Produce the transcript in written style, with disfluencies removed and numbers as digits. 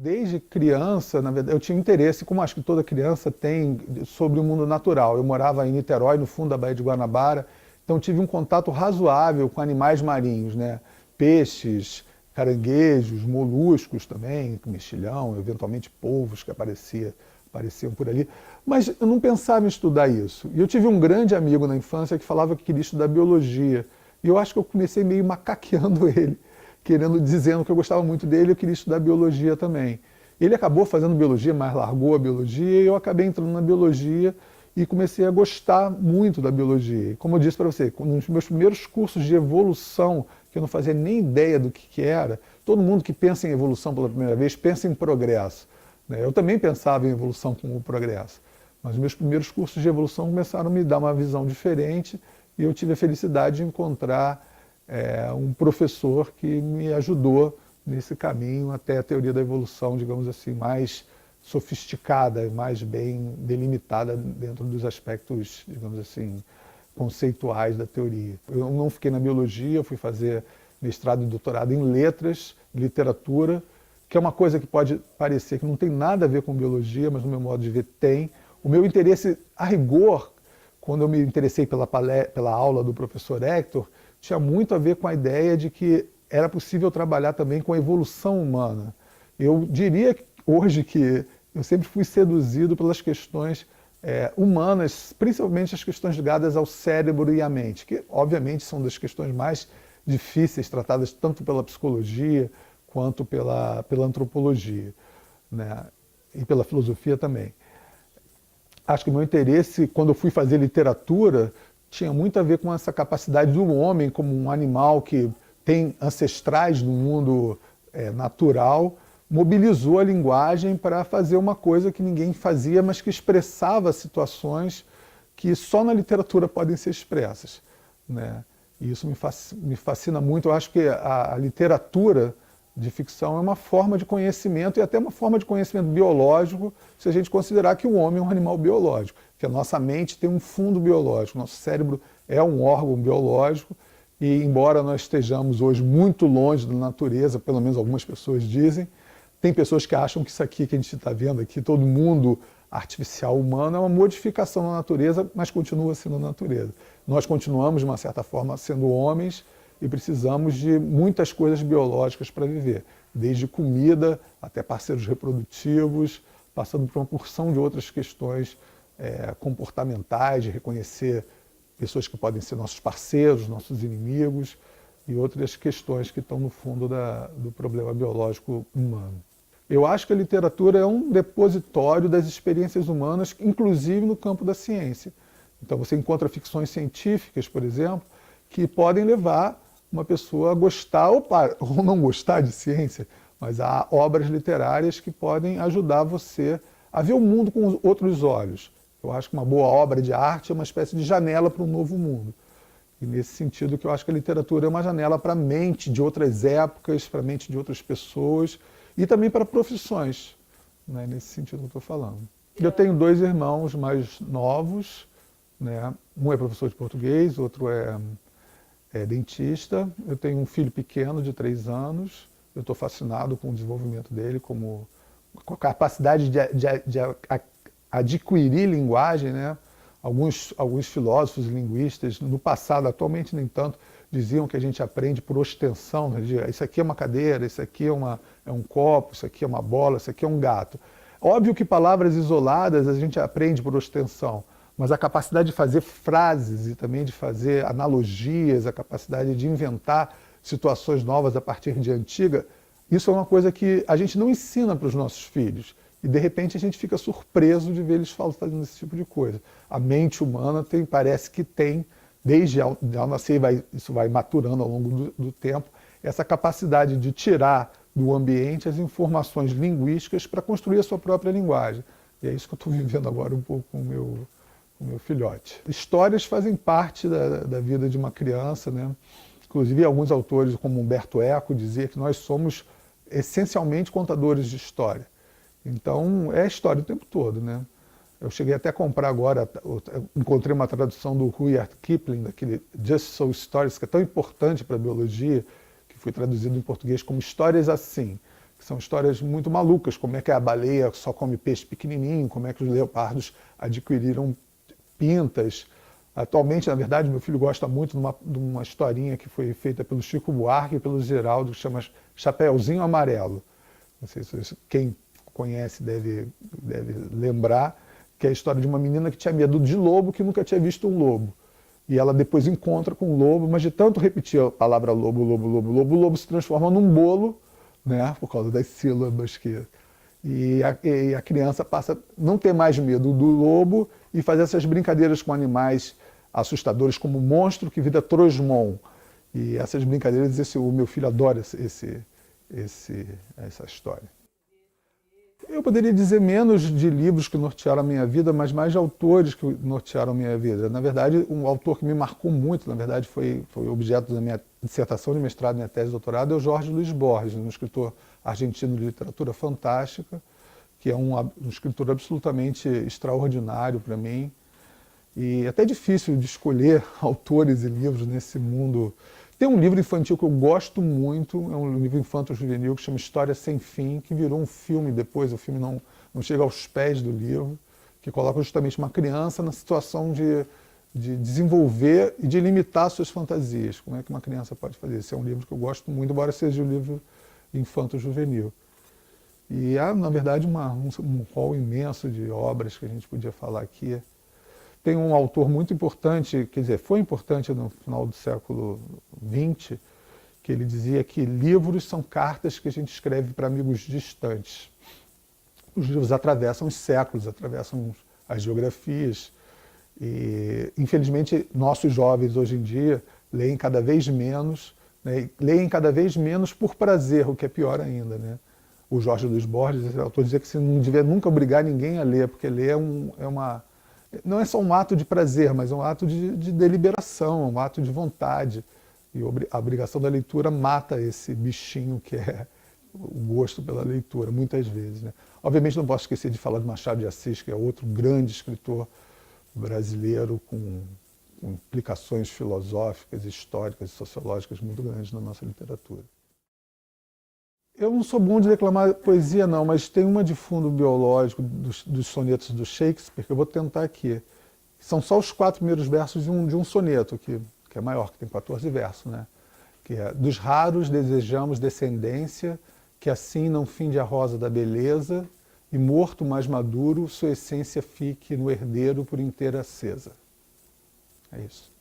Desde criança, na verdade, eu tinha interesse, como acho que toda criança tem, sobre o mundo natural. Eu morava em Niterói, no fundo da Baía de Guanabara, então tive um contato razoável com animais marinhos, né? Peixes, caranguejos, moluscos também, mexilhão, eventualmente polvos que apareciam por ali. Mas eu não pensava em estudar isso. E eu tive um grande amigo na infância que falava que queria estudar biologia. E eu acho que eu comecei meio macaqueando ele, dizendo que eu gostava muito dele e eu queria estudar biologia também. Ele acabou fazendo biologia, mas largou a biologia, e eu acabei entrando na biologia e comecei a gostar muito da biologia. Como eu disse para você, nos meus primeiros cursos de evolução, que eu não fazia nem ideia do que era, todo mundo que pensa em evolução pela primeira vez pensa em progresso, né? Eu também pensava em evolução como progresso, mas os meus primeiros cursos de evolução começaram a me dar uma visão diferente e eu tive a felicidade de encontrar um professor que me ajudou nesse caminho até a teoria da evolução, digamos assim, mais sofisticada, mais bem delimitada dentro dos aspectos, digamos assim, conceituais da teoria. Eu não fiquei na biologia, eu fui fazer mestrado e doutorado em letras, literatura, que é uma coisa que pode parecer que não tem nada a ver com biologia, mas no meu modo de ver tem. O meu interesse, a rigor, quando eu me interessei pela aula do professor Hector, tinha muito a ver com a ideia de que era possível trabalhar também com a evolução humana. Eu diria hoje que eu sempre fui seduzido pelas questões humanas, principalmente as questões ligadas ao cérebro e à mente, que obviamente são das questões mais difíceis, tratadas tanto pela psicologia quanto pela antropologia, né? E pela filosofia também. Acho que o meu interesse, quando eu fui fazer literatura, tinha muito a ver com essa capacidade do homem como um animal que tem ancestrais no mundo natural, mobilizou a linguagem para fazer uma coisa que ninguém fazia, mas que expressava situações que só na literatura podem ser expressas, né? E isso me fascina muito. Eu acho que a literatura de ficção é uma forma de conhecimento e até uma forma de conhecimento biológico, se a gente considerar que o homem é um animal biológico, que a nossa mente tem um fundo biológico, nosso cérebro é um órgão biológico e, embora nós estejamos hoje muito longe da natureza, pelo menos algumas pessoas dizem, tem pessoas que acham que isso aqui que a gente está vendo aqui, todo mundo artificial humano, é uma modificação da natureza, mas continua sendo a natureza. Nós continuamos, de uma certa forma, sendo homens e precisamos de muitas coisas biológicas para viver, desde comida até parceiros reprodutivos, passando por uma porção de outras questões comportamentais, de reconhecer pessoas que podem ser nossos parceiros, nossos inimigos e outras questões que estão no fundo do problema biológico humano. Eu acho que a literatura é um depositório das experiências humanas, inclusive no campo da ciência. Então você encontra ficções científicas, por exemplo, que podem levar uma pessoa a gostar ou não gostar de ciência, mas há obras literárias que podem ajudar você a ver o mundo com outros olhos. Eu acho que uma boa obra de arte é uma espécie de janela para um novo mundo. E nesse sentido que eu acho que a literatura é uma janela para a mente de outras épocas, para a mente de outras pessoas e também para profissões, né? Nesse sentido que eu estou falando. Eu tenho 2 irmãos mais novos, né? Um é professor de português, outro é dentista. Eu tenho um filho pequeno de 3 anos. Eu estou fascinado com o desenvolvimento dele, com a capacidade de adquirir linguagem, né? Alguns filósofos e linguistas, no passado, atualmente nem tanto, diziam que a gente aprende por ostensión, né? Isso aqui é uma cadeira, isso aqui é um copo, isso aqui é uma bola, isso aqui é um gato. Óbvio que palavras isoladas a gente aprende por ostensión, mas a capacidade de fazer frases e também de fazer analogias, a capacidade de inventar situações novas a partir de antiga, isso é uma coisa que a gente não ensina para os nossos filhos. E de repente a gente fica surpreso de ver eles fazendo esse tipo de coisa. A mente humana parece que tem, desde ao nascer, isso vai maturando ao longo do tempo, essa capacidade de tirar do ambiente as informações linguísticas para construir a sua própria linguagem. E é isso que eu estou vivendo agora um pouco com o meu filhote. Histórias fazem parte da vida de uma criança, né? Inclusive alguns autores, como Humberto Eco, diziam que nós somos essencialmente contadores de história. Então, é a história o tempo todo, né? Eu cheguei até a comprar agora, encontrei uma tradução do Rudyard Kipling, daquele Just So Stories, que é tão importante para a biologia, que foi traduzido em português como Histórias Assim, que são histórias muito malucas, como é que a baleia só come peixe pequenininho, como é que os leopardos adquiriram pintas. Atualmente, na verdade, meu filho gosta muito de uma historinha que foi feita pelo Chico Buarque e pelo Geraldo, que chama Chapeuzinho Amarelo. Não sei se quem conhece deve lembrar, que é a história de uma menina que tinha medo de lobo, que nunca tinha visto um lobo. E ela depois encontra com um lobo, mas de tanto repetir a palavra lobo, lobo, lobo, lobo, o lobo se transforma num bolo, né, por causa das sílabas que... E a criança passa a não ter mais medo do lobo e fazer essas brincadeiras com animais assustadores, como o monstro que vira Trosmon. E essas brincadeiras, o meu filho adora essa história. Eu poderia dizer menos de livros que nortearam a minha vida, mas mais de autores que nortearam a minha vida. Na verdade, um autor que me marcou muito, na verdade foi objeto da minha dissertação de mestrado, minha tese de doutorado, é o Jorge Luis Borges, um escritor argentino de literatura fantástica, que é um escritor absolutamente extraordinário para mim. E é até difícil de escolher autores e livros nesse mundo. Tem um livro infantil que eu gosto muito, é um livro infanto-juvenil que chama História Sem Fim, que virou um filme depois, o filme não chega aos pés do livro, que coloca justamente uma criança na situação de desenvolver e de limitar suas fantasias. Como é que uma criança pode fazer? Esse é um livro que eu gosto muito, embora seja um livro infanto-juvenil. E há, na verdade, um rol imenso de obras que a gente podia falar aqui. Tem um autor muito importante, quer dizer, foi importante no final do século XX, que ele dizia que livros são cartas que a gente escreve para amigos distantes. Os livros atravessam os séculos, atravessam as geografias. E, infelizmente, nossos jovens hoje em dia leem cada vez menos, né? Leem cada vez menos por prazer, o que é pior ainda, né? O Jorge Luis Borges, esse autor, dizia que você não devia nunca obrigar ninguém a ler, porque ler não é só um ato de prazer, mas é um ato de deliberação, um ato de vontade. E a obrigação da leitura mata esse bichinho que é o gosto pela leitura, muitas vezes, né? Obviamente não posso esquecer de falar de Machado de Assis, que é outro grande escritor brasileiro com implicações filosóficas, históricas e sociológicas muito grandes na nossa literatura. Eu não sou bom de declamar poesia, não, mas tem uma de fundo biológico dos sonetos do Shakespeare, que eu vou tentar aqui. São só os 4 primeiros versos de um soneto, que é maior, que tem 14 versos, né? Que é: dos raros desejamos descendência, que assim não finde a rosa da beleza, e morto mais maduro, sua essência fique no herdeiro por inteira acesa. É isso.